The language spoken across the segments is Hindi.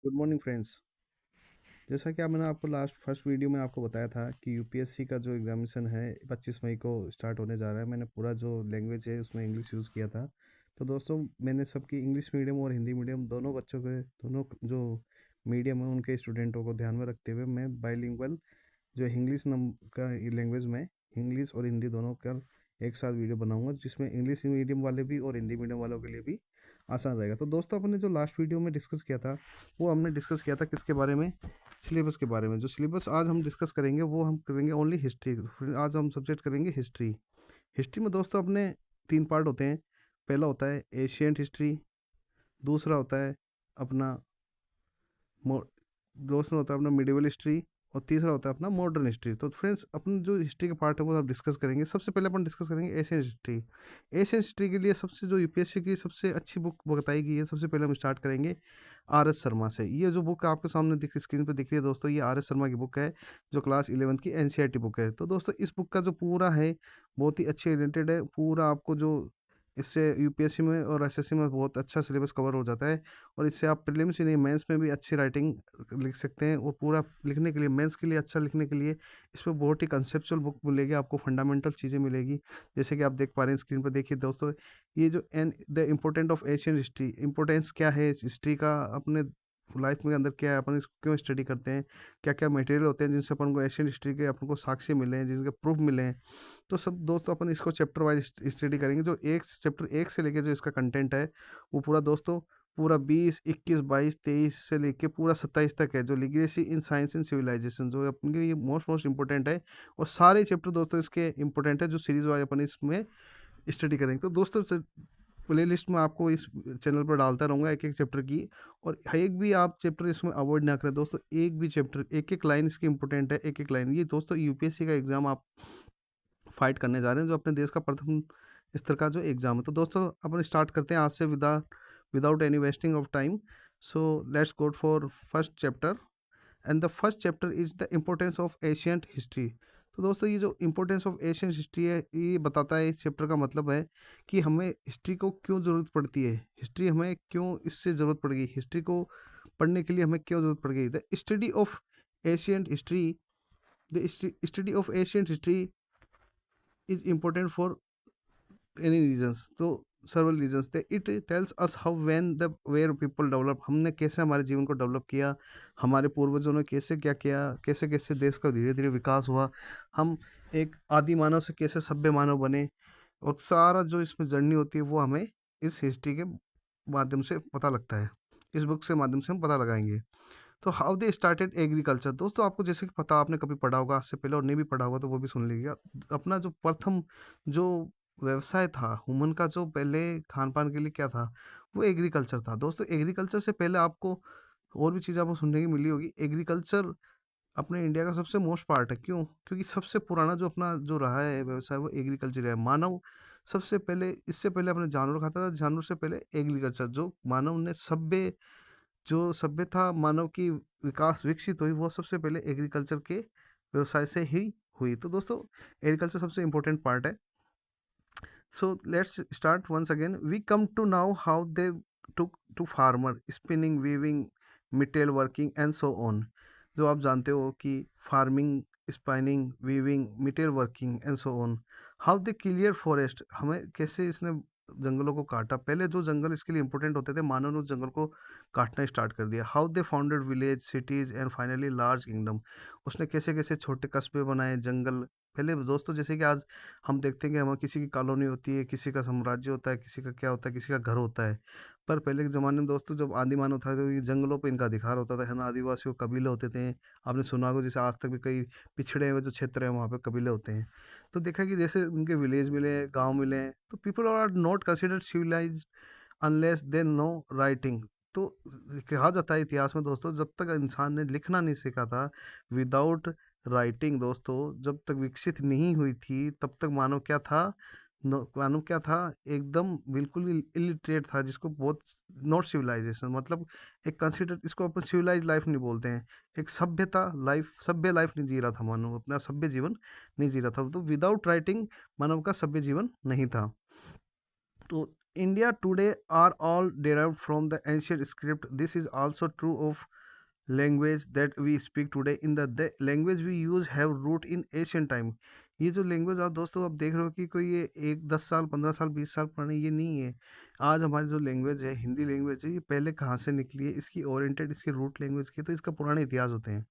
Good morning friends. जैसा कि मैंने आपको लास्ट फर्स्ट वीडियो में आपको बताया था कि यूपीएससी का जो एग्जामिनेशन है 25 मई को स्टार्ट होने जा रहा है। मैंने पूरा जो लैंग्वेज है उसमें इंग्लिश यूज़ किया था। तो दोस्तों, मैंने सबकी इंग्लिश मीडियम और हिंदी मीडियम दोनों बच्चों के दोनों जो मीडियम है उनके स्टूडेंटों को ध्यान में रखते हुए मैं बाईलिंगुअल जो इंग्लिश नम का लैंग्वेज में इंग्लिश और हिंदी दोनों का एक साथ वीडियो बनाऊंगा, जिसमें इंग्लिश मीडियम वाले भी और हिंदी मीडियम वालों के लिए भी आसान रहेगा। तो दोस्तों, अपने जो लास्ट वीडियो में डिस्कस किया था वो हमने डिस्कस किया था किसके बारे में? सिलेबस के बारे में। जो सिलेबस आज हम डिस्कस करेंगे वो हम करेंगे ओनली हिस्ट्री। आज हम सब्जेक्ट करेंगे हिस्ट्री। हिस्ट्री में दोस्तों अपने तीन पार्ट होते हैं। पहला होता है एशियंट हिस्ट्री, दूसरा होता है अपना दूसरा होता है अपना मिडिवल हिस्ट्री, और तीसरा होता है अपना मॉडर्न हिस्ट्री। तो फ्रेंड्स, अपन जो हिस्ट्री के पार्ट है वो आप डिस्कस करेंगे। सबसे पहले अपन डिस्कस करेंगे एशियन हिस्ट्री। एशियन हिस्ट्री के लिए सबसे जो यूपीएससी की सबसे अच्छी बुक बताई गई है, सबसे पहले हम स्टार्ट करेंगे आर एस शर्मा से। ये जो बुक आपके सामने स्क्रीन पर दिख रही है दोस्तों, ये आर एस शर्मा की बुक है, जो क्लास 11th की एनसीईआरटी बुक है। तो दोस्तों, इस बुक का जो पूरा है बहुत ही अच्छे ओरिएंटेड है। पूरा आपको जो इससे यूपीएससी में और एसएससी में बहुत अच्छा सिलेबस कवर हो जाता है, और इससे आप प्रीलिम्स ही नहीं मेंस में भी अच्छी राइटिंग लिख सकते हैं। और पूरा लिखने के लिए, मेंस के लिए अच्छा लिखने के लिए इसमें बहुत ही कंसेप्चुअल बुक मिलेगी, आपको फंडामेंटल चीज़ें मिलेगी। जैसे कि आप देख पा रहे हैं स्क्रीन पर, देखिए दोस्तों, ये जो an the important of Asian history, importance क्या है हिस्ट्री का अपने लाइफ में अंदर, क्या है, अपन इसको क्यों स्टडी करते हैं, क्या क्या मटेरियल होते हैं जिनसे अपन को एशियन हिस्ट्री के अपन को साक्ष्य मिले हैं, जिनके प्रूफ मिले हैं। तो सब दोस्तों, अपन इसको चैप्टर वाइज स्टडी करेंगे। जो एक चैप्टर एक से लेके जो इसका कंटेंट है वो पूरा दोस्तों, पूरा 20, 21, 22, 23 से लेके पूरा 27 तक है। जो legacy in science and civilisation, जो अपने ये मोस्ट इंपॉर्टेंट है, और सारे चैप्टर दोस्तों इसके इंपॉर्टेंट है, जो सीरीज वाइज अपन इसमें स्टडी करेंगे। तो दोस्तों, प्ले लिस्ट में आपको इस चैनल पर डालता रहूँगा एक एक चैप्टर की, और एक भी आप चैप्टर इसमें अवॉइड ना करें दोस्तों। एक भी चैप्टर, एक एक लाइन इसकी इंपॉर्टेंट है, एक एक लाइन। ये दोस्तों यूपीएससी का एग्जाम आप फाइट करने जा रहे हैं, जो अपने देश का प्रथम स्तर का जो एग्जाम है। तो दोस्तों, अपन स्टार्ट करते हैं आज से without any wasting of time. So let's go for first chapter, and the first chapter is the importance of ancient history. तो दोस्तों, ये जो इम्पोर्टेंस ऑफ एशियन हिस्ट्री है, ये बताता है, इस चैप्टर का मतलब है कि हमें हिस्ट्री को क्यों ज़रूरत पड़ती है, हिस्ट्री हमें क्यों इससे ज़रूरत पड़ गई, हिस्ट्री को पढ़ने के लिए हमें क्यों ज़रूरत पड़ गई। The study of ancient history, the study of ancient history is important for any reasons. तो सर्वल रीजंस थे। It tells us how when the where people develop, हमने कैसे हमारे जीवन को डेवलप किया, हमारे पूर्वजों ने कैसे क्या किया, कैसे कैसे देश का धीरे धीरे विकास हुआ, हम एक आदि मानव से कैसे सभ्य मानव बने, और सारा जो इसमें जर्नी होती है वो हमें इस हिस्ट्री के माध्यम से पता लगता है। इस बुक से माध्यम से हम पता लगाएंगे। तो हाउ दे स्टार्टेड एग्रीकल्चर। दोस्तों, आपको जैसे कि पता, आपने कभी पढ़ा होगा आज से पहले, और नहीं भी पढ़ा होगा तो वो भी सुन लीजिएगा। अपना जो प्रथम जो व्यवसाय था ह्यूमन का, जो पहले खान पान के लिए क्या था, वो एग्रीकल्चर था। दोस्तों, एग्रीकल्चर से पहले आपको और भी चीज़ आपको सुनने की मिली होगी। एग्रीकल्चर अपने इंडिया का सबसे मोस्ट पार्ट है। क्यों? क्योंकि सबसे पुराना जो अपना जो रहा है व्यवसाय, वो एग्रीकल्चर है। मानव सबसे पहले, इससे पहले अपने जानवर खाता था, जानवर से पहले एग्रीकल्चर। जो मानव ने सभ्य, जो सभ्यता मानव की विकास विकसित हुई, वो सबसे पहले एग्रीकल्चर के व्यवसाय से ही हुई। तो दोस्तों, एग्रीकल्चर सबसे इम्पोर्टेंट पार्ट है। So let's start once again, we come to now how they took to farmer spinning, weaving, metal working and so on. जो आप जानते हो कि farming, spinning, weaving, metal working and so on. How they clear forest, हमें कैसे इसने जंगलों को काटा। पहले जो जंगल इसके लिए इंपॉर्टेंट होते थे, मानव ने उस जंगल को काटना स्टार्ट कर दिया। How they founded village, cities and finally large kingdom, उसने कैसे कैसे छोटे कस्बे बनाए, जंगल। पहले दोस्तों, जैसे कि आज हम देखते हैं कि हमारे किसी की कॉलोनी होती है, किसी का साम्राज्य होता है, किसी का क्या होता है, किसी का घर होता है। पर पहले के ज़माने में दोस्तों, जब आदि मानव था तो ये जंगलों पे इनका अधिकार होता था, है ना। आदिवासियों कबीले होते थे। आपने सुना होगा, जैसे आज तक भी कई पिछड़े हुए जो क्षेत्र हैं वहाँ पे कबीले होते हैं। तो देखा कि जैसे उनके विलेज मिले, गाँव मिले, तो people are not considered civilised unless they know writing. तो कहा जाता है इतिहास में दोस्तों, जब तक इंसान ने लिखना नहीं सीखा था, विदाउट राइटिंग दोस्तों, जब तक विकसित नहीं हुई थी, तब तक मानव क्या था, मानव क्या था, एकदम बिल्कुल इलिटरेट था, जिसको बहुत नॉट सिविलाइजेशन मतलब एक कंसिडर, इसको अपन सिविलाइज लाइफ नहीं बोलते हैं, एक सभ्यता लाइफ, सभ्य लाइफ नहीं जी रहा था मानव, अपना सभ्य जीवन नहीं जी रहा था। तो विदाउट राइटिंग मानव का सभ्य जीवन नहीं था। तो India today are all derived from the ancient script. This is also true of language that we speak today. In the language we use have root in ancient time. ये जो लैंग्वेज आप दोस्तों आप देख रहे हो कि कोई ये एक 10 साल 15 साल 20 साल पुरानी ये नहीं है। आज हमारी जो लैंग्वेज है हिंदी लैंग्वेज है ये पहले कहाँ से निकली है, इसकी ओरिएंटेड इसके रूट लैंग्वेज के तो इसका पुराने इतिहास होते हैं।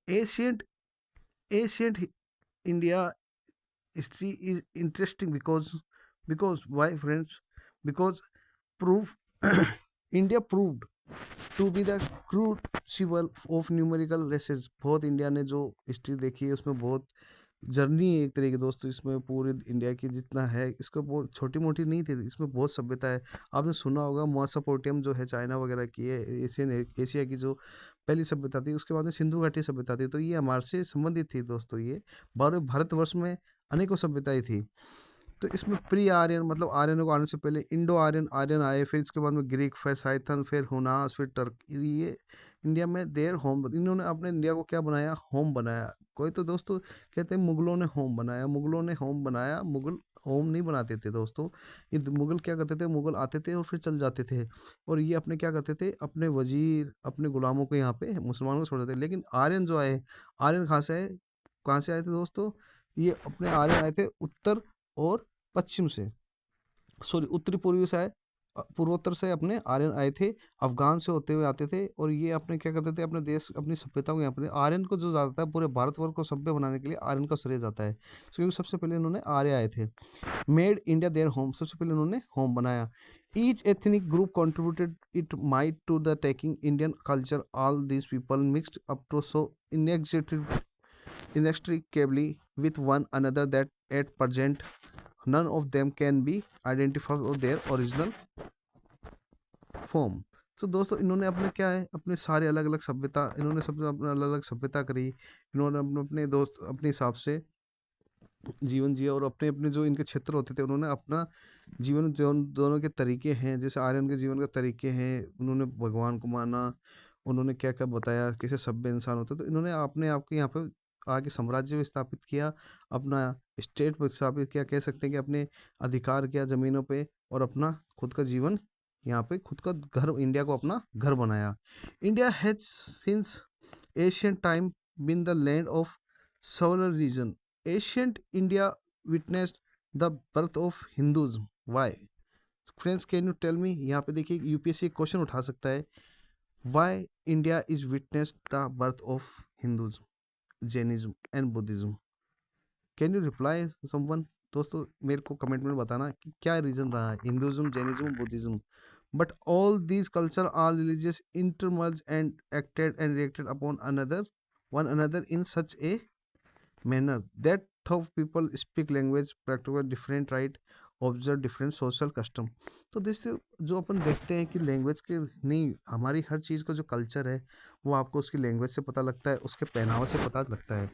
Ancient ancient India history is interesting because why friends, because proof India proved to be the crucible of numerical races। बहुत इंडिया ने जो हिस्ट्री देखी है उसमें बहुत जर्नी है एक तरीके दोस्तों, इसमें पूरे इंडिया की जितना है इसको बहुत छोटी मोटी नहीं थी, इसमें बहुत सभ्यता है। आपने सुना होगा मोसोपोटामिया जो है चाइना वगैरह की है, एशियन एशिया की जो पहली सभ्यता थी, उसके बाद में सिंधु घाटी सभ्यता थी, तो ये हमारे से संबंधित थी दोस्तों। ये भारतवर्ष में अनेकों सभ्यताएं थी। तो इसमें प्री आर्यन मतलब आर्यनों को आने से पहले इंडो आर्यन आर्यन आए, फिर इसके बाद में ग्रीक, फिर साइथन, फिर हुनास, फिर टर्क, ये इंडिया में देयर होम, इन्होंने अपने इंडिया को क्या बनाया, होम बनाया। कोई तो दोस्तों कहते हैं मुगलों ने होम बनाया, मुगलों ने होम बनाया, मुगल होम नहीं बनाते थे दोस्तों। ये मुगल क्या करते थे, मुगल आते थे और फिर चल जाते थे, और ये अपने क्या करते थे, अपने वजीर अपने गुलामों को यहाँ पे मुसलमानों को छोड़ते थे। लेकिन आर्यन जो आए, आर्यन कहाँ से आए, कहाँ से आए थे दोस्तों, ये अपने आर्यन आए थे उत्तर और पश्चिम से, सॉरी उत्तरी पूर्वी से आए, पूर्वोत्तर से अपने आर्यन आए थे, अफगान से होते हुए आते थे, और ये अपने क्या करते थे, अपने देश अपनी सभ्यता को यहाँ पर आर्यन को जो जाता है पूरे भारतवर्ष को सभ्य बनाने के लिए आर्यन का श्रेय जाता है, क्योंकि सबसे पहले इन्होंने आर्य आए थे। मेड इंडिया देयर होम, सबसे पहले उन्होंने होम बनाया। Each ethnic group contributed it might to the taking Indian culture, all these people mixed up to so inextricably with one another that at present none of them can be identified with their original form। तो दोस्तों इन्होंने अपने क्या है, अपने सारे अलग अलग सभ्यता, इन्होंने सब अपना अलग अलग सभ्यता करी, इन्होंने अपने अपने दोस्त अपने हिसाब से जीवन जिया, और अपने अपने जो इनके क्षेत्र होते थे उन्होंने अपना जीवन जो दोनों के तरीके हैं, जैसे आर्यन के जीवन के तरीके हैं, उन्होंने भगवान को माना, उन्होंने क्या क्या बताया कैसे सभ्य इंसान होते, तो इन्होंने अपने आप के यहाँ पे आके साम्राज्य भी स्थापित किया, अपना स्टेट भी स्थापित किया, कह सकते हैं कि अपने अधिकार किया ज़मीनों पे, और अपना खुद का जीवन यहाँ पे खुद का घर, इंडिया को अपना घर बनाया। India has since Asian time been the land of several region। Ancient India witnessed the birth of Hinduism। Why? Friends, can you tell me? यहाँ पे देखिए यूपीएससी क्वेश्चन उठा सकता है, Why India is witnessed the birth of Hinduism, Jainism and Buddhism? Can you reply someone? दोस्तों मेरे को कमेंट में बताना कि क्या रीजन रहा है Hinduism, Jainism, Buddhism. But all these culture are religious intermerge and acted and reacted upon another one another in such a manner that how people speak language, practice different right, observe different social custom। तो जैसे जो अपन देखते हैं कि लैंग्वेज के नहीं, हमारी हर चीज़ का जो कल्चर है वो आपको उसकी लैंग्वेज से पता लगता है, उसके पहनावे से पता लगता है।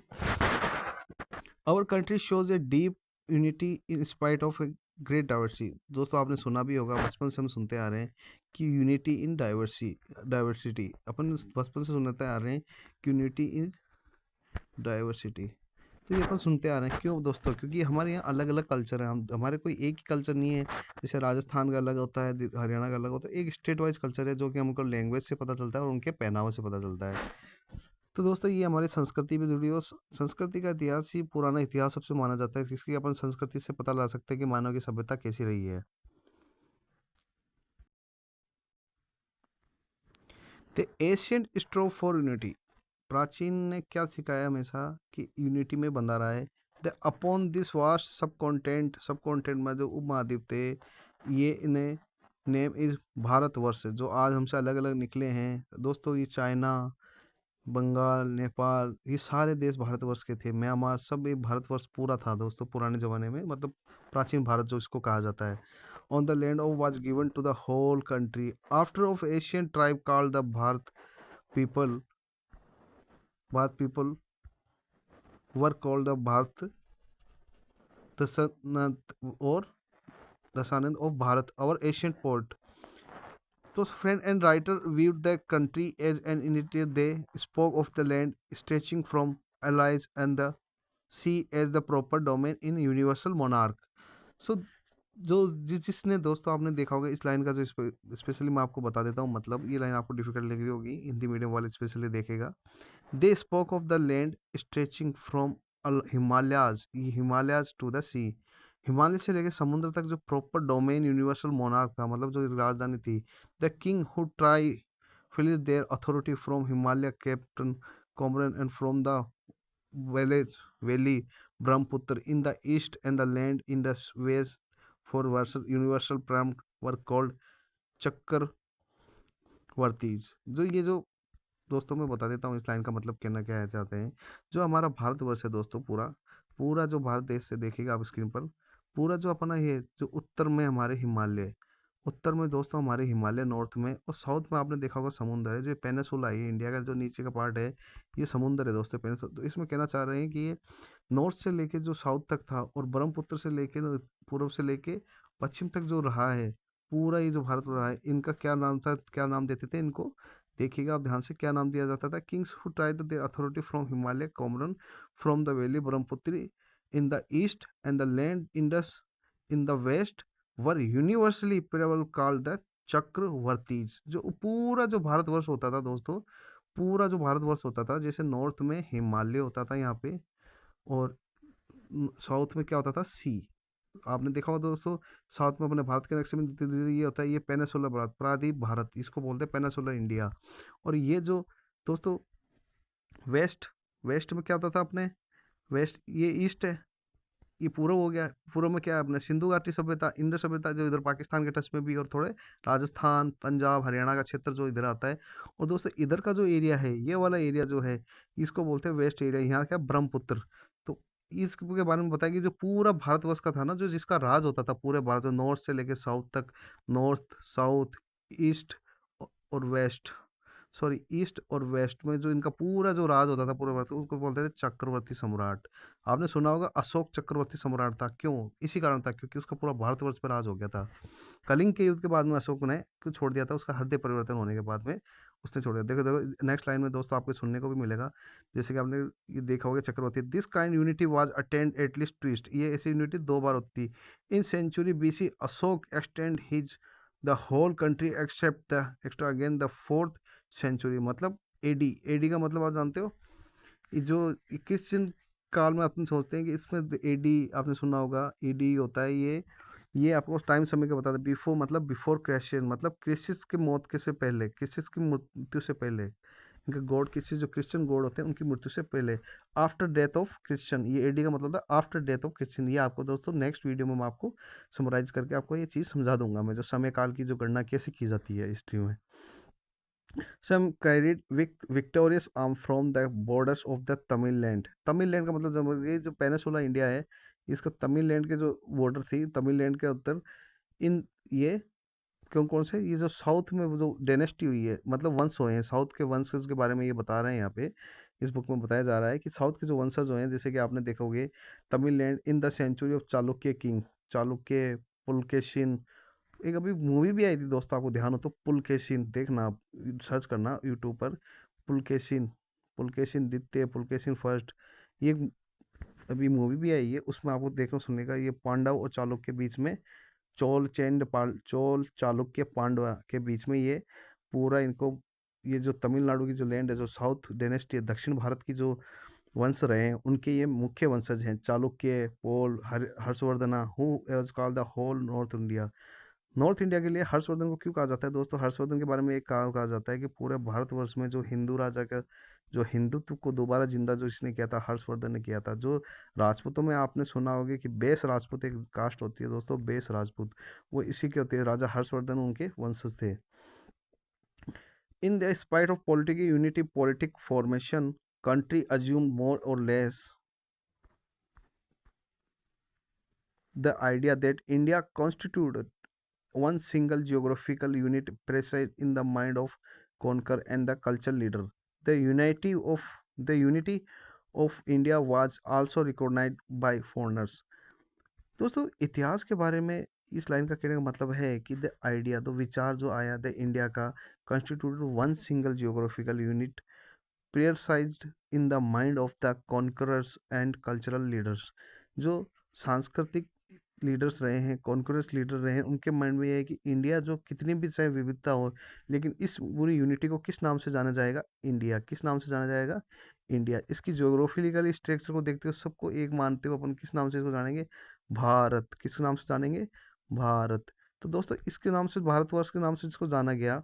Our country shows a deep unity in spite of a great diversity. दोस्तों आपने सुना भी होगा, बचपन से हम सुनते आ रहे हैं कि यूनिटी इन डाइवर्सिटी, अपन बचपन से सुनते आ रहे हैं कि यूनिटी इन डाइवर्सिटी, तो ये अपन सुनते आ रहे हैं। क्यों दोस्तों, क्योंकि हमारे यहाँ अलग अलग कल्चर है, हम हमारे कोई एक ही कल्चर नहीं है। जैसे राजस्थान का अलग होता है, हरियाणा का अलग होता है, एक स्टेट वाइज कल्चर है जो कि हमको लैंग्वेज से पता चलता है और उनके पहनावे से पता चलता है। तो दोस्तों ये हमारी संस्कृति भी जुड़ी हो, संस्कृति का इतिहास ही पुराना इतिहास सबसे माना जाता है, जिसकी अपन संस्कृति से पता लगा सकते हैं कि मानव की सभ्यता कैसी रही है। The ancient strove for unity, प्राचीन ने क्या सिखाया हमेशा कि यूनिटी में बंधा रहा है। द अपॉन दिस वास्ट सब कॉन्टेंट में जो उपमहाद्वीप थे, ये इन्हें नेम इज भारतवर्ष, जो आज हमसे अलग अलग निकले हैं दोस्तों, ये चाइना, बंगाल, नेपाल, ये सारे देश भारतवर्ष के थे, म्यांमार, सब ये भारतवर्ष पूरा था दोस्तों पुराने ज़माने में, मतलब प्राचीन भारत जो इसको कहा जाता है। On the land of was given to the whole country after of Asian tribe called the people Bharat people were called the Bharat दशनत और दशानंद of Bharat our ancient poet। तो friend and writer viewed the country as an entity। They spoke of the land stretching from allies and the sea as the proper domain in universal monarch। So जो जिसने दोस्तों आपने देखा होगा इस लाइन का जो स्पेशली मैं आपको बता देता हूँ, मतलब ये लाइन आपको डिफिकल्ट लग रही होगी, हिंदी मीडियम वाले स्पेशली देखेगा। They spoke of the land stretching from Himalayas, Himalayas to the sea. Himalaya से लेकर समुद्र तक जो प्रॉपर डोमेन यूनिवर्सल मोनार्क था, मतलब जो राजधानी थी। The king who try fill their authority from Himalaya captain Comorin and from the valley, valley Brahmaputra in the east and the land in the west for universal prime were called चक्रवर्तीज। जो ये जो दोस्तों मैं बता देता हूँ इस लाइन का मतलब कहना क्या है चाहते हैं। जो हमारा भारतवर्ष है दोस्तों, पूरा पूरा जो भारत देश से देखिएगा आप स्क्रीन पर, पूरा जो अपना ये जो उत्तर में हमारे हिमालय, उत्तर में दोस्तों हमारे हिमालय नॉर्थ में, और साउथ में आपने देखा होगा समुद्र है, जो पेनिसुला है, ये इंडिया का जो नीचे का पार्ट है, ये समुद्र है दोस्तों पेनिसुला। तो इसमें कहना चाह रहे हैं कि ये नॉर्थ से लेके जो साउथ तक था, और ब्रह्मपुत्र से लेके पूर्व से लेके पश्चिम तक जो रहा है, पूरा ये जो भारत रहा है, इनका क्या नाम था, क्या नाम देते थे इनको, देखिएगा आप ध्यान से, क्या नाम दिया जाता था। Kings who tried their authority from Himalaya Comorin from the valley Brahmaputra in the east and the land Indus in the west were universally प्रेबल कॉल्ड द चक्रवर्तीज। जो पूरा जो भारतवर्ष होता था दोस्तों, पूरा जो भारतवर्ष होता था, जैसे नॉर्थ में हिमालय होता था यहाँ पे, और साउथ में क्या होता था, सी। आपने देखा होगा दोस्तों, साउथ में अपने भारत के नक्शे में धीरे धीरे ये होता है, ये पेनिसुला भारत, प्रायद्वीप भारत, इसको बोलते हैं पेनिसुला इंडिया। और ये जो दोस्तों वेस्ट, वेस्ट में क्या होता था अपने, वेस्ट ये ईस्ट है, ये पूर्व हो गया। पूर्व में क्या है अपने सिंधु घाटी सभ्यता, इंडस सभ्यता, जो इधर पाकिस्तान के टच में भी, और थोड़े राजस्थान पंजाब हरियाणा का क्षेत्र जो इधर आता है। और दोस्तों इधर का जो एरिया है, ये वाला एरिया जो है, इसको बोलते हैं वेस्ट एरिया, यहाँ क्या ब्रह्मपुत्र। तो इसके बारे में बताया कि जो पूरा भारतवर्ष का था ना, जो जिसका राज होता था पूरे भारत में, नॉर्थ से लेके साउथ तक, नॉर्थ साउथ ईस्ट और वेस्ट, सॉरी ईस्ट और वेस्ट में जो इनका पूरा जो राज होता था पूरे भारत का, उसको बोलते थे चक्रवर्ती सम्राट। आपने सुना होगा अशोक चक्रवर्ती सम्राट था, क्यों, इसी कारण था क्योंकि उसका पूरा भारतवर्ष पर राज हो गया था। कलिंग के युद्ध के बाद में अशोक ने क्यों छोड़ दिया था, उसका हृदय परिवर्तन होने के बाद में उसने छोड़ दिया। देखो देखो नेक्स्ट लाइन में दोस्तों आपको सुनने को भी मिलेगा, जैसे कि आपने ये देखा होगा Chakravarti, this kind unity was attend at least twist, ये ऐसी यूनिटी दो बार होती थी। In century BC Ashoka extend his the whole country except the extra again the fourth century, मतलब एडी, एडी का मतलब आप जानते हो, ये जो क्रिश्चियन काल में अपन सोचते हैं कि इसमें एडी, आपने सुना होगा ईडी होता है ये आपको टाइम समय का बताता है। बिफोर मतलब बिफोर क्रिश्चियन, मतलब क्रिसिस की मौत के से पहले, क्रिसिस की मृत्यु से पहले, इनके गॉड क्रिसिस जो क्रिश्चियन गॉड होते हैं उनकी मृत्यु से पहले। आफ्टर डेथ ऑफ क्रिश्चियन, ये एडी का मतलब था आफ्टर डेथ ऑफ क्रिश्चियन। ये आपको दोस्तों नेक्स्ट वीडियो में मैं आपको समराइज करके आपको ये चीज़ समझा दूंगा, मैं जो समय काल की जो गणना कैसे की जाती है हिस्ट्री में। Some carried victorious arm from the borders of the Tamil land. Tamil land का मतलब ये जो पेनिसुला इंडिया है, इसका तमिल लैंड के जो बॉर्डर थी, तमिल लैंड के उत्तर, इन ये कौन कौन से, ये जो साउथ में वो जो डेनेस्टी हुई है, मतलब वंश हुए हैं, साउथ के वंशज के बारे में ये बता रहे हैं यहाँ पे। इस बुक में बताया जा रहा है कि साउथ के जो वंशज हुए हैं, जैसे कि आपने देखोगे Tamil land in the century of Chalukya king, Chalukya, Pulakeshin. एक अभी मूवी भी आई थी दोस्तों, आपको ध्यान हो तो, पुलकेशिन, देखना आप, सर्च करना यूट्यूब पर, पुलकेशिन, पुलकेशिन द्वितीय, पुलकेशिन फर्स्ट। ये अभी मूवी भी आई है, उसमें आपको देखने सुनने का, ये पांडव और चालुक्य के बीच में, चोल चालुक्य पांडवा के बीच में ये पूरा इनको, ये जो तमिलनाडु की जो लैंड है, जो साउथ डेनेस्टी है, दक्षिण भारत की जो वंश रहे हैं, उनके ये मुख्य वंशज हैं, Chalukya, Pala, Harshavardhana, who is called the whole North India. North India के लिए हर्षवर्धन को क्यों कहा जाता है दोस्तों, हर्षवर्धन के बारे में एक कहा जाता है कि पूरे भारतवर्ष में जो हिंदू राजा का जो हिंदुत्व को दोबारा जिंदा जो इसने किया था, हर्षवर्धन ने किया था। जो राजपूतों में आपने सुना होगा कि बेस राजपूत एक कास्ट होती है दोस्तों, बेस राजपूत, वो इसी के होते हैं, राजा हर्षवर्धन उनके वंशज थे। In the spite of political unity, politic formation, country assumed more or less the idea that India constituted one single geographical unit present in the mind of conqueror and the cultural leader. The unity of India was also recognized by foreigners. दोस्तों इतिहास के बारे में इस लाइन का कहने का मतलब है कि द आइडिया, द विचार जो आया द इंडिया का, constituted one single geographical unit प्रेयरसाइज्ड in the mind of the conquerors and cultural leaders. जो सांस्कृतिक लीडर्स रहे हैं, कॉन्करेंस लीडर रहे हैं, उनके माइंड में ये है कि इंडिया जो कितनी भी चाहे विविधता हो, लेकिन इस पूरी यूनिटी को किस नाम से जाना जाएगा? इंडिया। किस नाम से जाना जाएगा? इंडिया। इसकी ज्योग्राफिकली स्ट्रक्चर को देखते हुए सबको एक मानते हुए अपन किस नाम से इसको जानेंगे? भारत। किस नाम से जानेंगे? भारत। तो दोस्तों इसके नाम से, भारतवर्ष के नाम से इसको जाना गया।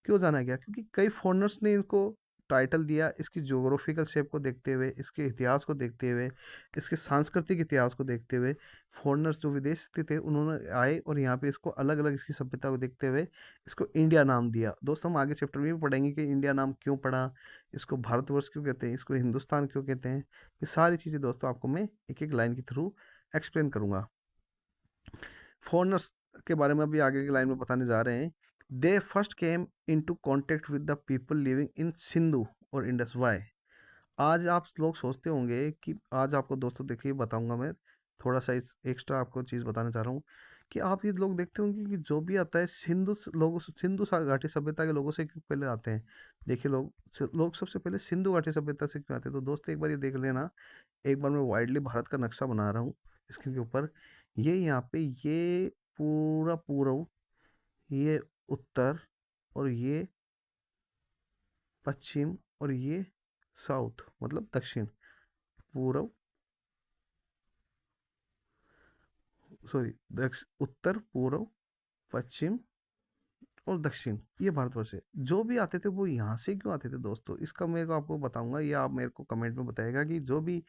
क्यों जाना गया? क्योंकि कई फॉरेनर्स ने इनको टाइटल दिया, इसकी ज्योग्राफिकल शेप को देखते हुए, इसके इतिहास को देखते हुए, इसके सांस्कृतिक इतिहास को देखते हुए, फॉरेनर्स जो विदेश से थे उन्होंने आए और यहाँ पे इसको अलग अलग इसकी सभ्यता को देखते हुए इसको इंडिया नाम दिया। दोस्तों हम आगे चैप्टर में भी पढ़ेंगे कि इंडिया नाम क्यों पड़ा, इसको भारतवर्ष क्यों कहते हैं, इसको हिंदुस्तान क्यों कहते हैं। ये सारी चीज़ें दोस्तों आपको मैं एक एक लाइन के थ्रू एक्सप्लेन करूंगा। फॉरेनर्स के बारे में अभी आगे की लाइन में बताने जा रहे हैं। They first came into contact with the people living in Sindhu और इंडस। वाई? आज आप लोग सोचते होंगे कि आज आपको दोस्तों देखिए बताऊंगा मैं, थोड़ा सा इस एक्स्ट्रा आपको चीज़ बताना चाह रहा हूँ कि आप ये लोग देखते होंगे कि जो भी आता है सिंधु घाटी सभ्यता के लोगों से क्यों पहले आते हैं। देखिए लोग सबसे पहले सिंधु घाटी सभ्यता से क्यों आते हैं? तो दोस्तों एक बार ये देख लेना, एक बार मैं वाइडली भारत का नक्शा बना रहा हूँ इसके ऊपर। ये यहाँ पे ये पूरा पूर्व, ये उत्तर, और ये पश्चिम, और ये साउथ मतलब दक्षिण। पूर्व, सॉरी, उत्तर, पूर्व, पश्चिम और दक्षिण, ये भारतवर्ष है। जो भी आते थे वो यहाँ से क्यों आते थे दोस्तों? इसका मेरे को आपको बताऊंगा, या आप मेरे को कमेंट में बताएगा कि जो भी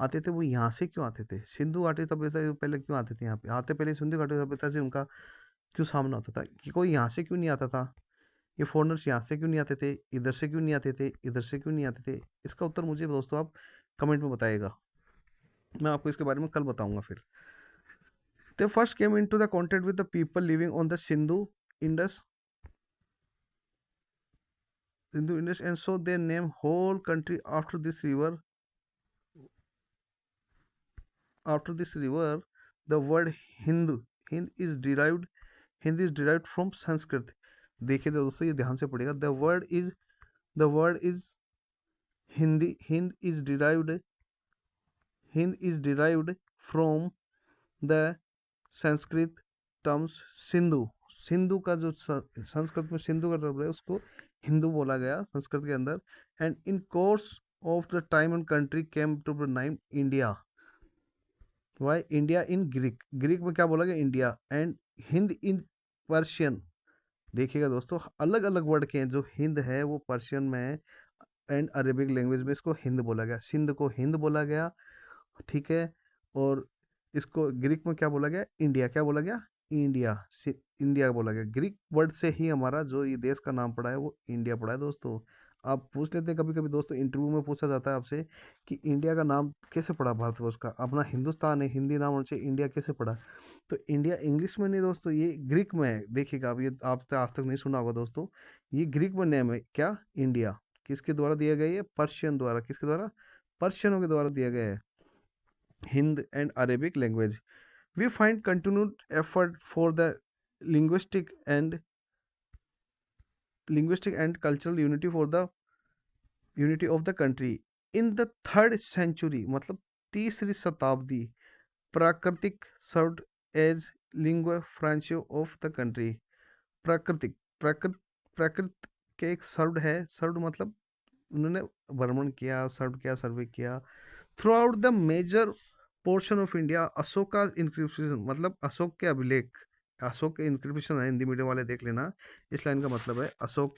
आते थे वो यहाँ से क्यों आते थे? सिंधु घाटी सभ्यता से पहले क्यों आते थे? यहाँ पे आते पहले सिंधु घाटी सभ्यता से उनका क्यों सामना होता था? कि कोई यहाँ से क्यों नहीं आता था? ये फॉरेनर्स यहाँ से क्यों नहीं आते थे? इधर से क्यों नहीं आते थे? इधर से क्यों नहीं आते थे? इसका उत्तर मुझे दोस्तों आप कमेंट में बताइएगा, मैं आपको इसके बारे में कल बताऊंगा फिर। They first came into the contact with the people living on the Indus, Indus, and so they name whole country after this river. After this river, the word Hindu, Hind is derived. Hind is derived from Sanskrit. देखिए दोस्तों ये ध्यान से पढ़िएगा। The word is Hindi. Hind is derived from the Sanskrit terms Sindhu. Sindhu का जो संस्कृत में सिंधु का टर्म है उसको हिंदू बोला गया संस्कृत के अंदर। And in course of the time and country came to the नाम India. Why? India in Greek, Greek में क्या बोला गया? India. And Hind in Persian. देखिएगा दोस्तों अलग अलग वर्ड के हैं, जो हिंद है वो पर्शियन में है, एंड अरेबिक लैंग्वेज में इसको हिंद बोला गया। सिंध को हिंद बोला गया, ठीक है। और इसको ग्रीक में क्या बोला गया? इंडिया। क्या बोला गया? इंडिया। इंडिया बोला गया। ग्रीक वर्ड से ही हमारा जो ये देश का नाम पड़ा है वो इंडिया पड़ा है दोस्तों। आप पूछ लेते हैं कभी कभी दोस्तों, इंटरव्यू में पूछा जाता है आपसे कि इंडिया का नाम कैसे पड़ा? भारतवर्ष का अपना हिंदुस्तान है, हिंदी नाम होना चाहिए, इंडिया कैसे पड़ा? तो इंडिया इंग्लिश में नहीं दोस्तों, ये ग्रीक में है। देखिएगा अब ये आपने आज तक नहीं सुना होगा दोस्तों, ये ग्रीक में नेम है क्या? इंडिया। किसके द्वारा दिया गया? ये पर्शियन द्वारा। किसके द्वारा? पर्शियनों के द्वारा दिया गया है। Hind and Arabic language. We find continued effort for the linguistic and cultural unity for the unity of the country. In the 3rd century, मतलब तीसरी शताब्दी, प्राकृतिक served as lingua franca of the country. प्राकृतिक, प्राकृत प्राकृत के एक सर्व्ड है। सर्व्ड मतलब उन्होंने भ्रमण किया, सर्व किया, सर्वे किया through out the major portion of India. Ashoka का इंक्रिप्शन मतलब अशोक के अभिलेख, अशोक के इंक्रिप्शन है, हिंदी मीडियम वाले देख लेना। इस लाइन का मतलब है अशोक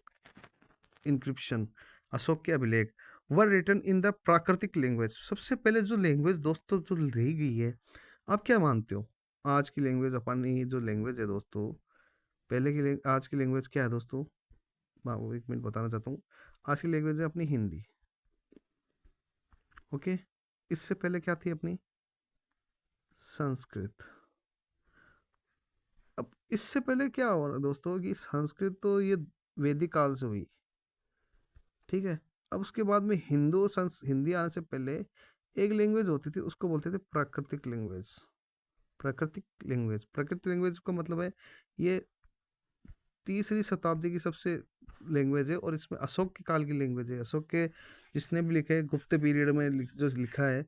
इंक्रिप्शन, अशोक के अभिलेख वर रिटन इन द प्राकृतिक लैंग्वेज। सबसे पहले जो लैंग्वेज दोस्तों जो रही गई है, आप क्या मानते हो? आज की लैंग्वेज, अपनी जो लैंग्वेज है दोस्तों, पहले की आज की लैंग्वेज क्या है दोस्तों? मैं आपको 1 मिनट बताना चाहता हूँ। आज की लैंग्वेज है अपनी हिंदी, ओके। इससे पहले क्या थी अपनी? संस्कृत। अब इससे पहले क्या हो रहा दोस्तों कि संस्कृत तो ये वैदिक काल से हुई, ठीक है। अब उसके बाद में हिंदी आने से पहले एक लैंग्वेज होती थी, उसको बोलते थे प्राकृतिक लैंग्वेज। प्राकृतिक लैंग्वेज का मतलब है ये तीसरी शताब्दी की सबसे लैंग्वेज है, और इसमें अशोक के काल की लैंग्वेज है। अशोक के जिसने भी लिखे, गुप्त पीरियड में जो लिखा है,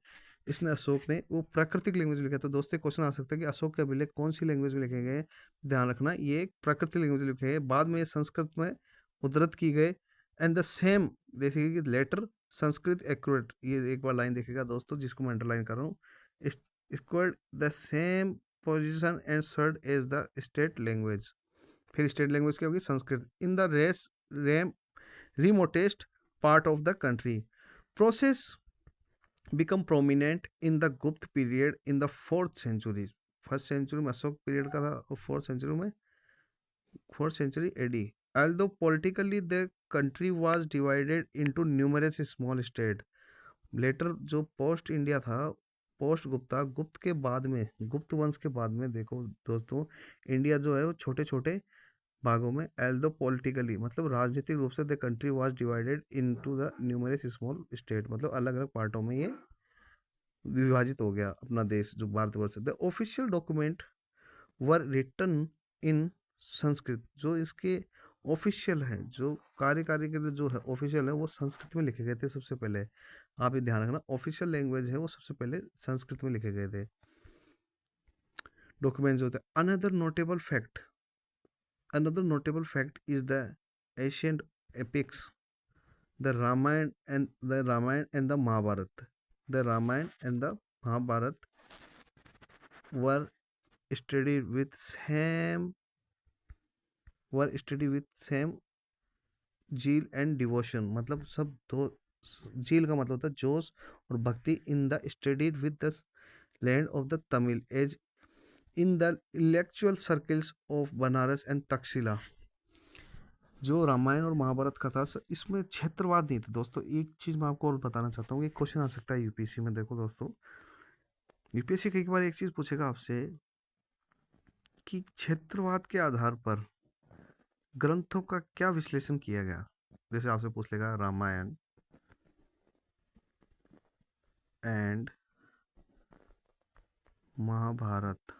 इसने अशोक ने वो प्राकृतिक लैंग्वेज में लिखा। तो दोस्तों क्वेश्चन आ सकता है कि अशोक के अभिलेख कौन सी लैंग्वेज में लिखे गए? ध्यान रखना ये एक प्राकृतिक लैंग्वेज में लिखे गए, बाद में ये संस्कृत में उद्धृत की गए। एंड द सेम देखिए कि लेटर संस्कृत एक्यूरेट, ये एक बार लाइन देखिएगा दोस्तों जिसको मैं अंडरलाइन कर रहा हूँ। Acquired the same position and served as the state language. फिर स्टेट लैंग्वेज क्या होगी? संस्कृत। इन द रेस रेम remotest part of the country. Process become prominent in the Gupta period in the 4th century। First century में अशोक पीरियड का था और fourth century AD. although politically the country was divided into numerous small state। Later जो पोस्ट इंडिया था, पोस्ट गुप्ता, गुप्त के बाद में, गुप्त वंश के बाद में देखो दोस्तों, इंडिया जो है वो छोटे छोटे भागों में, एल्दो पॉलिटिकली मतलब राजनीतिक रूप से the country was divided into the numerous small state, मतलब अलग अलग पार्टों में ये विभाजित हो गया अपना देश जो Bharatvarsha. The official document were written in Sanskrit. जो इसके ऑफिशियल है, जो कार्यकारी के लिए जो है ऑफिशियल है, वो संस्कृत में लिखे गए थे सबसे पहले। आप ये ध्यान रखना, ऑफिशियल लैंग्वेज है वो सबसे पहले संस्कृत में लिखे गए थे डॉक्यूमेंट्स होते हैं। Another notable fact is the ancient epics, the Ramayana and the Mahabharata. The Ramayana and the Mahabharata were studied with same studied with same zeal and devotion। मतलब सब दो, झील का मतलब होता है जोश और भक्ति। In the studied with the land of the Tamil as in the intellectual circles of Banaras and Takshashila. जो रामायण और महाभारत का था इसमें क्षेत्रवाद नहीं था दोस्तों। एक चीज मैं आपको और बताना चाहता हूँ, एक क्वेश्चन आ सकता है यूपीएससी में। देखो दोस्तों, यूपीएससी कई बार एक चीज पूछेगा आपसे कि क्षेत्रवाद के आधार पर ग्रंथों का क्या विश्लेषण किया गया। जैसे आपसे पूछ लेगा रामायण एंड महाभारत,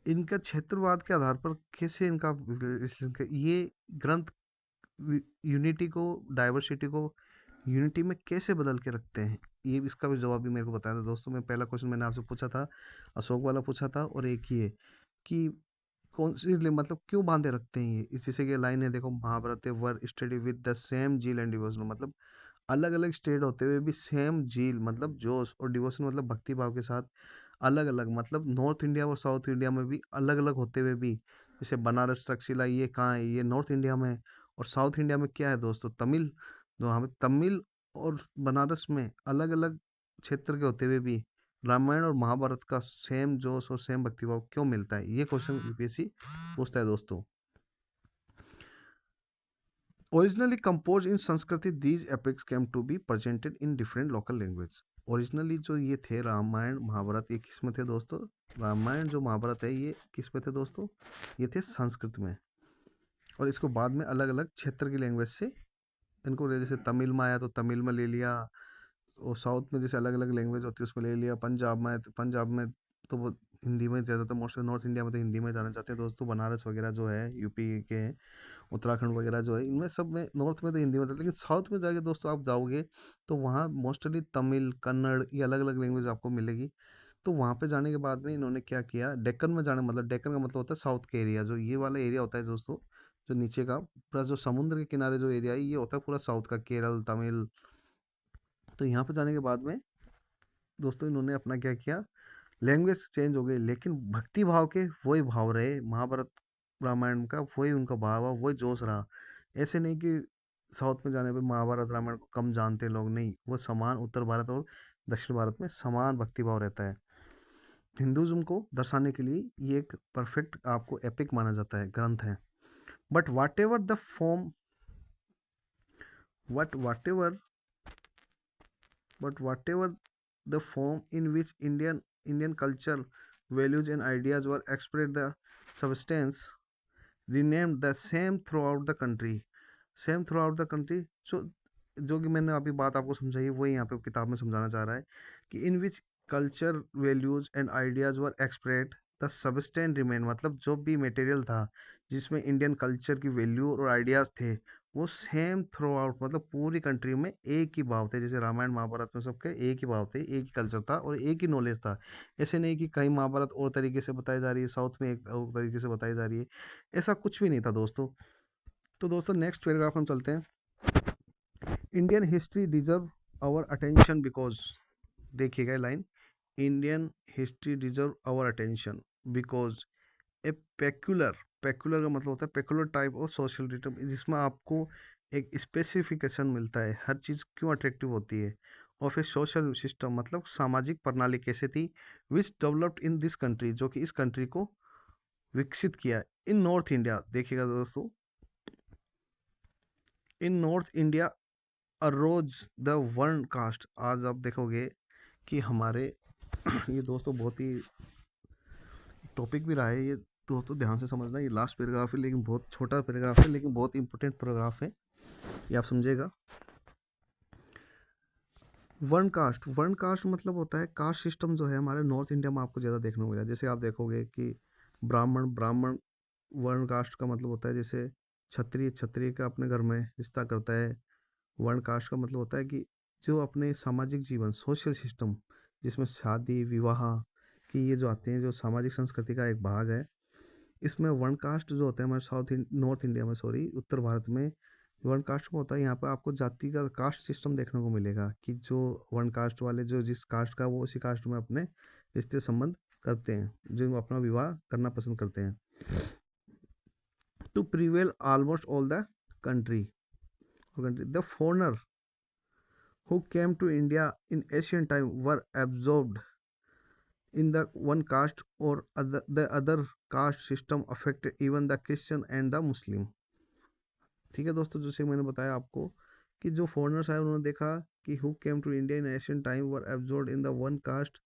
इनका क्षेत्रवाद के आधार पर कैसे इनका विश्लेषण किया। ये ग्रंथ यूनिटी को, डाइवर्सिटी को यूनिटी में कैसे बदल के रखते हैं, ये इसका भी जवाब भी मेरे को बताया था दोस्तों। मैं पहला क्वेश्चन मैंने आपसे पूछा था, अशोक वाला पूछा था, और एक ही है कि कौन सी मतलब क्यों बांधे रखते हैं ये। इसी से ये लाइन है देखो, Mahabharata were study with the same zeal and devotion. मतलब अलग अलग स्टेट होते हुए भी सेम झील मतलब जोश, और डिवोशन मतलब भक्ति भाव के साथ अलग अलग, मतलब नॉर्थ इंडिया और साउथ इंडिया में भी अलग अलग होते हुए भी, जैसे बनारस तक्षशिला ये कहाँ है, ये नॉर्थ इंडिया में है। और साउथ इंडिया में क्या है दोस्तों, तमिल। जो हमें तमिल और बनारस में अलग अलग क्षेत्र के होते हुए भी रामायण और महाभारत का सेम जोश और सेम भक्तिभाव क्यों मिलता है, ये क्वेश्चन यूपीएससी पूछता है दोस्तों। Originally composed in Sanskrit, these epics came to be presented in different local language। Originally जो ये थे रामायण महाभारत, ये किस में थे दोस्तों? रामायण जो महाभारत है ये किस में थे दोस्तों? ये थे संस्कृत में। और इसको बाद में अलग अलग क्षेत्र की लैंग्वेज से इनको जैसे तमिल में आया तो तमिल में ले लिया, और साउथ में जैसे अलग अलग लैंग्वेज होती है उसमें ले लिया, पंजाब में तो पंजाब में तो वो हिंदी में ज़्यादातर, मोस्टली नॉर्थ इंडिया में तो हिंदी में जाना चाहते हैं दोस्तों। बनारस वगैरह जो है यूपी के हैं, उत्तराखंड वगैरह जो है, इनमें सब में नॉर्थ में तो हिंदी में था, लेकिन साउथ में जाके दोस्तों आप जाओगे तो वहाँ मोस्टली तमिल, कन्नड़, ये अलग अलग लैंग्वेज आपको मिलेगी। तो वहाँ पे जाने के बाद में इन्होंने क्या किया, डेक्कन में जाने, मतलब डेक्कन का मतलब होता है साउथ के एरिया, जो ये वाला एरिया होता है दोस्तों, जो नीचे का पूरा जो समुद्र के किनारे जो एरिया है, ये होता है पूरा साउथ का, केरल, तमिल। तो यहाँ पे जाने के बाद में दोस्तों इन्होंने अपना क्या किया, लैंग्वेज चेंज हो गई, लेकिन भक्ति भाव के वही भाव रहे। महाभारत रामायण का वही उनका भाव है, वही जोश रहा। ऐसे नहीं कि साउथ में जाने पे महाभारत रामायण को कम जानते लोग, नहीं, वो समान उत्तर भारत और दक्षिण भारत में समान भक्ति भाव रहता है। हिंदुज्म को दर्शाने के लिए ये एक परफेक्ट आपको एपिक माना जाता है, ग्रंथ है। But whatever the form whatever but whatever the form in which Indian culture, values and ideas were expressed, the substance remained the same throughout the country। Same through out the country. So जो कि मैंने अभी बात आपको समझाई वही यहाँ पे किताब में समझाना चाह रहा है कि in which culture, values and ideas were expressed, the substance remain. मतलब जो भी मटेरियल था जिसमें इंडियन कल्चर की वैल्यू और आइडियाज थे वो सेम थ्रू आउट, मतलब पूरी कंट्री में एक ही भाव थे। जैसे रामायण महाभारत में सबके एक ही भाव थे, एक ही कल्चर था और एक ही नॉलेज था। ऐसे नहीं कि कहीं महाभारत और तरीके से बताई जा रही है, साउथ में एक और तरीके से बताई जा रही है, ऐसा कुछ भी नहीं था दोस्तों। तो दोस्तों नेक्स्ट पैराग्राफ हम चलते हैं। Indian history deserve our attention because, देखिएगा line, Indian history deserve our attention because a peculiar, peculiar का मतलब होता है peculiar type of social return, जिसमें आपको एक स्पेसिफिकेशन मिलता है हर चीज़ क्यों अट्रैक्टिव होती है। और फिर सोशल सिस्टम मतलब सामाजिक प्रणाली कैसे थी, विच डेवलप्ड इन दिस कंट्री, जो कि इस कंट्री को विकसित किया। इन नॉर्थ इंडिया, देखिएगा दोस्तों, इन नॉर्थ इंडिया अरोज द वर्ण कास्ट। आज आप देखोगे कि हमारे ये दोस्तों बहुत ही टॉपिक भी रहा है ये, दोस्तों ध्यान से समझना। ये लास्ट पैराग्राफ है लेकिन बहुत छोटा पैराग्राफ है, लेकिन बहुत इंपॉर्टेंट पैराग्राफ है, ये आप समझेगा। वर्ण कास्ट, वर्ण कास्ट मतलब होता है कास्ट सिस्टम जो है हमारे नॉर्थ इंडिया में आपको ज़्यादा देखने को मिला। जैसे आप देखोगे कि ब्राह्मण, ब्राह्मण वर्ण कास्ट का मतलब होता है। जैसे क्षत्रिय, क्षत्रिय का अपने घर में रिश्ता करता है। वर्ण कास्ट का मतलब होता है कि जो अपने सामाजिक जीवन, सोशल सिस्टम, जिसमें शादी विवाह की ये जो आते हैं, जो सामाजिक संस्कृति का एक भाग है, इसमें वर्ण कास्ट जो होता है हमारे नॉर्थ इंडिया में, सॉरी उत्तर भारत में, वर्ण कास्ट में होता है। यहाँ पे आपको जाति का कास्ट सिस्टम देखने को मिलेगा कि जो वर्ण कास्ट वाले जो जिस कास्ट का वो उसी कास्ट में अपने रिश्ते संबंध करते हैं, जो अपना विवाह करना पसंद करते हैं। To prevail almost all the country, the foreigner who came to India in ancient time were absorbed in the one caste or the other caste system affected even the Christian and the Muslim। ठीक है दोस्तों, जैसे मैंने बताया आपको कि जो फॉरेनर्स आए उन्होंने देखा कि who came to India in ancient time were absorbed in the one caste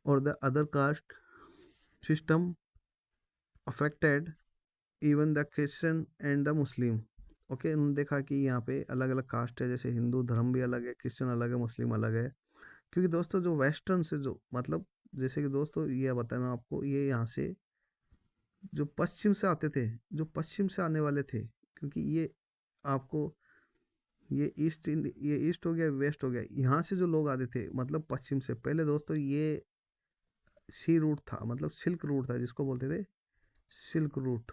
और the other caste system affected even the Christian and the Muslim. Okay, उन्होंने देखा कि यहाँ पे अलग अलग कास्ट है, जैसे हिंदू धर्म भी अलग है, क्रिश्चियन अलग है, मुस्लिम अलग है। क्योंकि दोस्तों जो वेस्टर्न से जो मतलब, जैसे कि दोस्तों ये बताना आपको, ये यहाँ से जो पश्चिम से आते थे, जो पश्चिम से आने वाले थे, क्योंकि ये आपको ये ये ईस्ट हो गया, वेस्ट हो गया, यहाँ से जो लोग आते थे मतलब पश्चिम से, पहले दोस्तों ये सी रूट था, मतलब सिल्क रूट था, जिसको बोलते थे सिल्क रूट।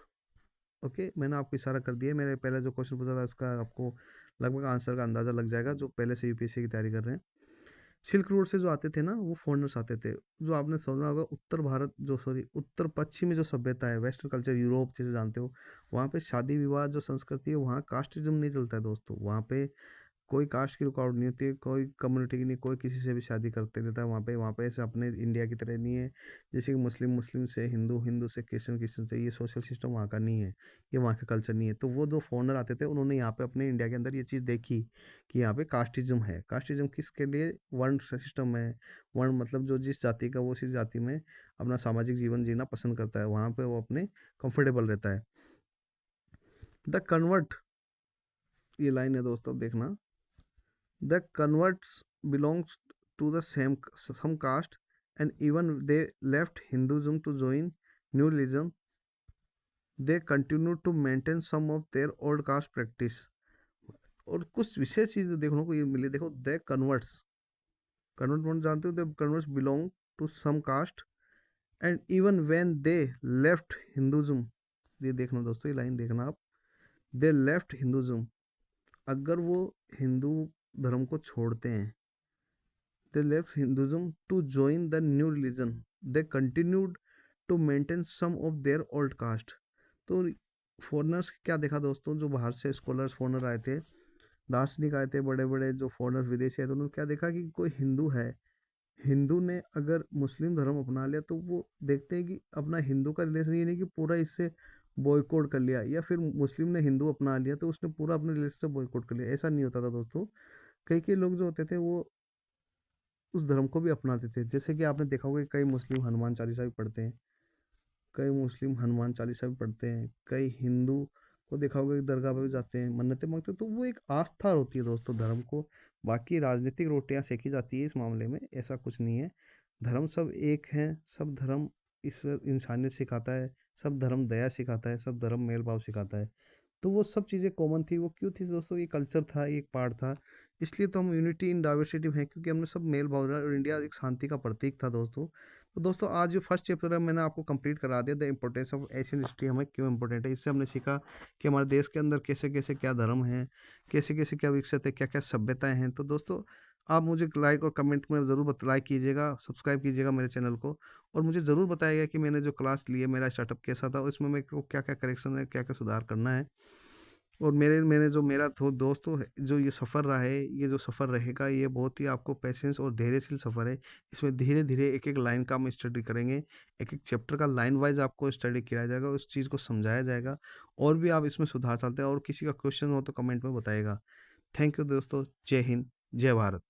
ओके, मैंने आपको इशारा कर दिया। मैंने पहले जो क्वेश्चन पूछा था उसका आपको लगभग आंसर का अंदाजा लग जाएगा, जो पहले से यूपीएससी की तैयारी कर रहे हैं। सिल्क रोड से जो आते थे ना, वो फॉरेनर्स आते थे। जो आपने सुना होगा उत्तर भारत जो, सॉरी उत्तर पश्चिमी जो सभ्यता है, वेस्टर्न कल्चर, यूरोप जैसे जानते हो, वहाँ पे शादी विवाह जो संस्कृति है, वहाँ कास्टिज्म नहीं चलता है दोस्तों। वहाँ पे कोई कास्ट की रुकावट नहीं होती है, कोई कम्युनिटी की नहीं, कोई किसी से भी शादी करते रहता है वहाँ पे ऐसे अपने इंडिया की तरह नहीं है। जैसे कि मुस्लिम मुस्लिम से, हिंदू हिंदू से, क्रिश्चियन क्रिश्चियन से, ये सोशल सिस्टम वहाँ का नहीं है, ये वहाँ का कल्चर नहीं है। तो वो जो फॉरनर आते थे उन्होंने यहाँ पे अपने इंडिया के अंदर ये चीज़ देखी कि यहाँ पे कास्टिज्म है। कास्टिज्म किसके लिए? वर्ण सिस्टम है। वर्ण मतलब जो जिस जाति का वो उसी जाति में अपना सामाजिक जीवन जीना पसंद करता है, वहाँ पे वो अपने कंफर्टेबल रहता है। द कन्वर्ट, ये लाइन है दोस्तों, अब देखना। The converts belongs to the same some caste, and even they left Hinduism to join new religion. They continue to maintain some of their old caste practice। और कुछ विशेष चीज देखने को ये मिली, देखो द कन्वर्ट्स, कन्वर्ट जानते हो, the converts belong to some caste and even when they left Hinduism. ये देखना दोस्तों, ये लाइन देखना आप, दे लेफ्ट हिंदुइज्म, अगर वो हिंदू धर्म को छोड़ते हैं, they left Hinduism to join the new religion. They continued to maintain some of their old caste। तो फॉरेनर्स क्या देखा दोस्तों, जो बाहर से स्कॉलर्स फॉरेनर आए थे, दार्शनिक आए थे, बड़े बड़े जो फॉरेनर विदेशी आए थे, उन्होंने क्या देखा कि कोई हिंदू है, हिंदू ने अगर मुस्लिम धर्म अपना लिया तो वो देखते हैं कि अपना हिंदू का रिलेशन, ये नहीं कि पूरा इससे बॉयकॉट कर लिया, या फिर मुस्लिम ने हिंदू अपना लिया तो उसने पूरा अपने रिलेशन से बॉयकॉट कर लिया। ऐसा नहीं होता था दोस्तों। कई कई लोग जो होते थे वो उस धर्म को भी अपनाते थे। जैसे कि आपने देखा होगा कि कई मुस्लिम हनुमान चालीसा भी पढ़ते हैं, कई मुस्लिम हनुमान चालीसा भी पढ़ते हैं, कई हिंदू को देखा होगा कि दरगाह पे भी जाते हैं, मन्नतें मांगते हैं। तो वो एक आस्था होती है दोस्तों धर्म को। बाकी राजनीतिक रोटियां सेकी जाती है इस मामले में, ऐसा कुछ नहीं है। धर्म सब एक हैं, सब धर्म ईश्वर इंसानियत सिखाता है, सब धर्म दया सिखाता है, सब धर्म मेल भाव सिखाता है। तो वो सब चीज़ें कॉमन थी, वो क्यों थी दोस्तों? ये कल्चर था, ये एक पार्ट था। इसलिए तो हम यूनिटी इन डाइवर्सिटी में हैं, क्योंकि हमने सब मेल भावना, और इंडिया एक शांति का प्रतीक था दोस्तों। तो दोस्तों आज जो फर्स्ट चैप्टर है मैंने आपको कंप्लीट करा दिया, the importance of Asian history हमें क्यों इम्पोर्टेंट है। इससे हमने सीखा कि हमारे देश के अंदर कैसे-कैसे क्या धर्म हैं, कैसे-कैसे क्या विकसित है, क्या-क्या सभ्यताएँ हैं। तो दोस्तों आप मुझे लाइक और कमेंट में ज़रूर लाइक कीजिएगा, सब्सक्राइब कीजिएगा मेरे चैनल को, और मुझे ज़रूर बताइएगा कि मैंने जो क्लास ली है, मेरा स्टार्टअप कैसा था, उसमें मेरे को क्या-क्या करेक्शन है, क्या-क्या सुधार करना है। और मेरे मैंने जो मेरा थो दोस्तों है, जो ये सफ़र रहा है, ये जो सफ़र रहेगा, ये बहुत ही आपको पेशेंस और धैर्यशील सफ़र है। इसमें धीरे-धीरे एक-एक लाइन का हम स्टडी करेंगे, एक-एक चैप्टर का लाइन वाइज़ आपको स्टडी किया जाएगा, उस चीज़ को समझाया जाएगा, और भी आप इसमें सुधार सकते हैं, और किसी का क्वेश्चन हो तो कमेंट में बताइएगा। थैंक यू दोस्तों, जय हिंद, जय भारत।